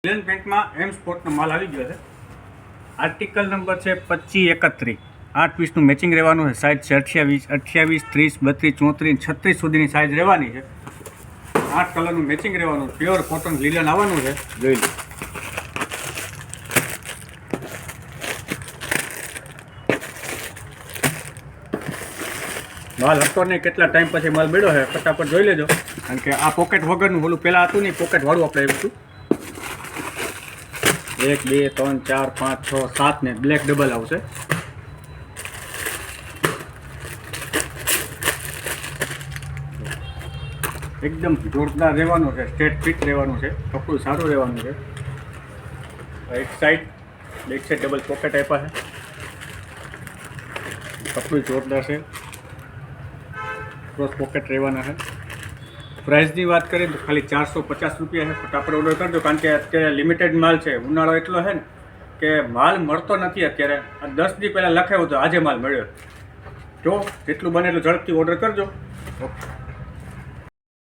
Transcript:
મિલન પેન્ટમાં એમ સ્પોર્ટનો માલ આવી ગયો છે. આર્ટિકલ નંબર છે 2531. 8 પીસનું મેચિંગ રહેવાનું છે. સાઇઝ છે 28, 28, 30, 32, 34, 36 સુધીની સાઇઝ રહેવાની છે. 8 કલરનું મેચિંગ રહેવાનું. પ્યોર કોટન લીલન આવવાનું છે. જોઈ લો. માલ હતો નહીં, કેટલા ટાઈમ પછી માલ બેડો છે, ફટાફટ જોઈ લેજો. કારણ કે આ પોકેટ વગરનું ઓલું પહેલાં હતું નહીં, પોકેટ વાળું આપણે આવ્યું હતું. 1, 2, 3, 4, 5, 6, 7 ને બ્લેક ડબલ આવશે. એકદમ જોરદાર રહેવાનું છે, સ્ટ્રેટ ફિટ રહેવાનું છે, કપડું સારું રહેવાનું છે. એક side back side double pocket આપ્યા છે. કપડું જોરદાર છે, ક્રોસ પોકેટ રહેવાના છે. પ્રાઇસની વાત કરીએ તો ખાલી 450 રૂપિયા છે. ફટાફટ ઓર્ડર કરજો, કારણ કે અત્યારે લિમિટેડ માલ છે. ઉનાળો એટલો છે ને કે માલ મળતો નથી અત્યારે. આ 10 દી પહેલાં લખાયો હતો, આજે માલ મળ્યો. જો જેટલું બને એટલું ઝડપથી ઓર્ડર કરજો. ઓકે.